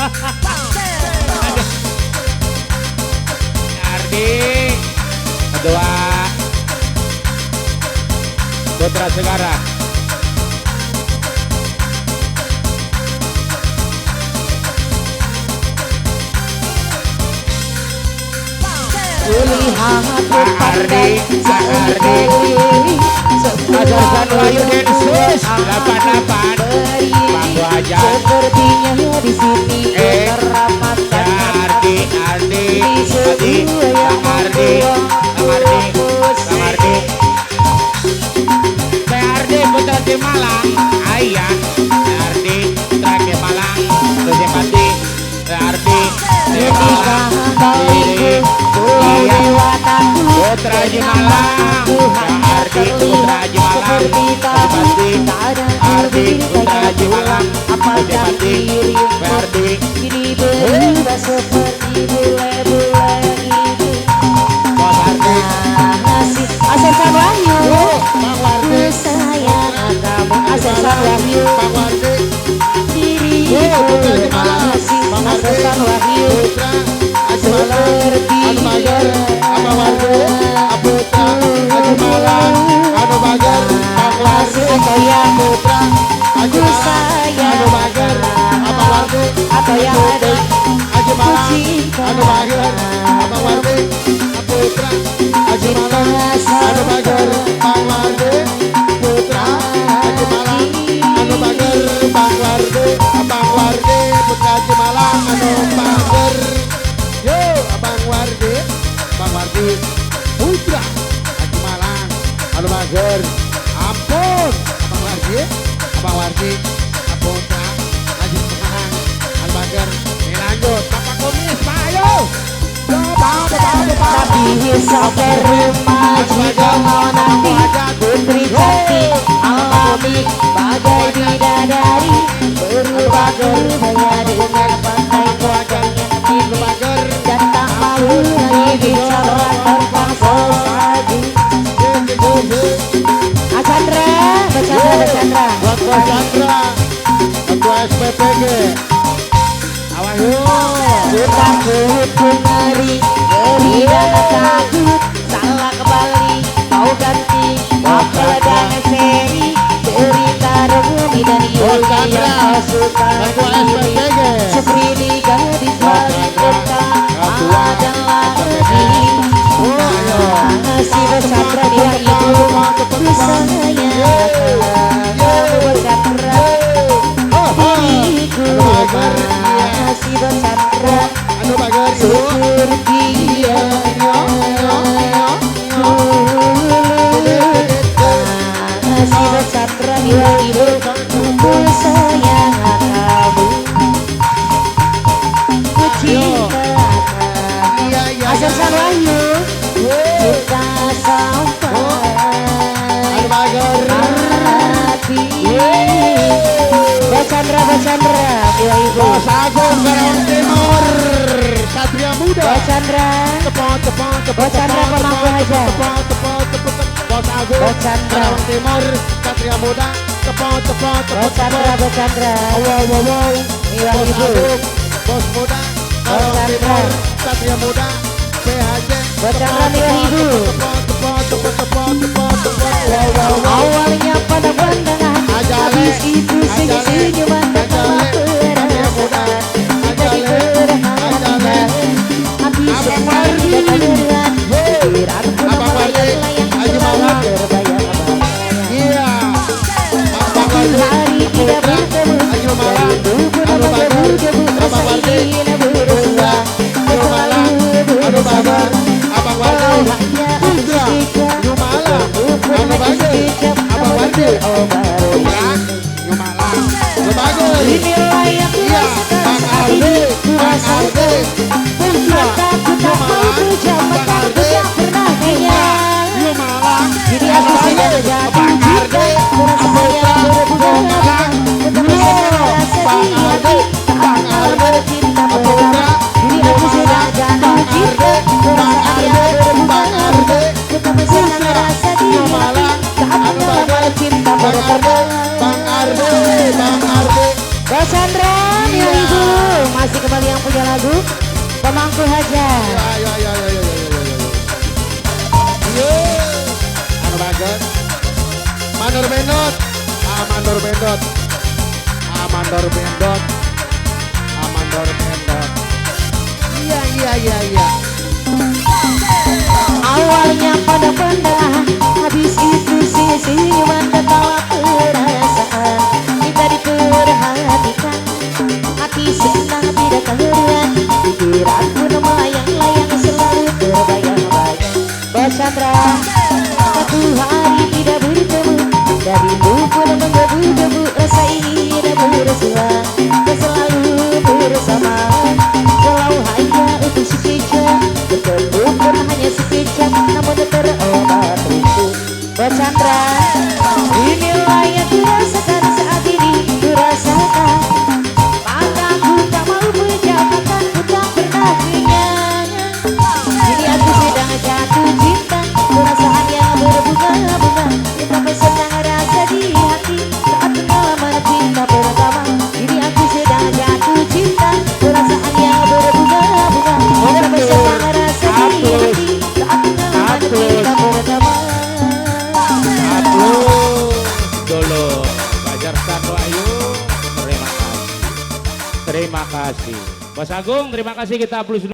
Ardi kedua Putra Segara. Kulihat Ardi Ajarkan Wahyu Densus 88 Bangku aja sepertinya di sini teramatkan Ardi Bang Ardi Putra di Malang ayah Ardi Putra di Malang Putra Pati Ardi Putra di Malang Ardi Putra di Malang Pati Ardi Putra di Malang Putra Pati Ardi ini berubah seperti bule-bule itu. Bos Ardi Aserkan Wahyu Bang Wardi sayang kamu Aserkan Wahyu Bang Wardi diriku masih Aserkan Wahyu seperti Anu Bagar Abang Wardi Putra Haji Malang Anu Bagar Bang Wardi sayang Putra Haji Malang Anu Bagar Abang Wardi apa yang ada Haji Malang Anu Bagar Abang Wardi Putra Haji Malang Anu Bagar Bang Wardi Putra Haji Malang Anu Bagar Bang Wardi Abang Wardi Putra Haji Malang Anu Bagar yo Abang Wardi Putra Haji Malang Anu Bagar ampun Abang Wardi Putra Haji Malang Anu Bagar ini lanjut Bapak Komis ayo tapi sampai rumah jika mau nanti putri cantik alami bagai bidadari berbagai hanya dengan pantai wajahnya Bagar dan tak malu lagi bicara tentang sesaji. Chandra Ketua Chandra Ketua SPPG awas yuk takut mengeri ngeri dan takut salah kembali mau ganti wakil dan seri cerita remi dan Chandra yang suka Ketua SPPG seperti gadis wanita adalah ini masih bercandra dia itu sayang bercandra diriku masih bercandra Anu Bagar seperti dia masih bercandra dia itu sayang kamu Aserkan Wahyu kita sampai Anu Bagar hati Bacandra ya ibu Bos Agung Karawang Timur Satria Muda Bacandra Bacandra pemangku aja Bos Agung Bacandra Karawang Timur Satria Muda Bacandra wow iya Bos ibu Agung Bos Muda Karawang Timur Satria Muda PHJ Bacandra iya ibu awalnya pada pandangan habis itu senyum-senyuman pertama perasaan jadi berhangat habis sekali dengan rambut melayang selalu terbayang iya hari tidak bertemu dari tubuh nama debu rasa ingin bersua selalu bersama kalau hanya sekejap bukan hanya sekejap namun berobat inilah yang kurasakan saat ini kurasakan maka aku tak mau berjabat aku tak pernah kenyang jadi aku sudah jatuh cinta merasa sayang berbudaya tetapi sekarang sedih tak akan bercinta mereka jadi aku sudah jatuh cinta merasa sayang berbudaya tetapi sekarang sedih tak akan bercinta mereka Bang Ardi Bacandra ya ibu kasih kembali yang punya lagu Pemangku Hajar. Ayo. Anu bagus. Mandor bendot. Mandor bendot. Mandor bendot. Mandor bendot. Iya. Awalnya pada pendah, habis itu senyuman ketawa perasaan. Kita diperhatikan, hati senang tidak keheruan. Pikiranku melayang-layang selalu terbayang-bayang. Bos Chandra, satu hari tidak bertemu, darimu pun menggebu-gebu. Rasa ingin bersua, selalu bersama. Walau hanya untuk sekejap, bertemu pun hanya sekejap, namun terobat rindu. Bos Chandra, inilah yang kurasakan saat ini, kurasakan. Mataku tak mau berjamakan, ku tak pernah kenyang. Kini aku sedang jatuh cinta, perasaan yang berbunga-bunga. Betapa senang rasa di hati saat pengalaman cinta pertama. Kini aku sedang jatuh cinta, perasaan yang berbunga-bunga. Betapa senang rasa di hati saat pengalaman cinta pertama. Dulu Fajar Sando Ayu, terima kasih. Bos Agung, terima kasih, kita aplaus dulu.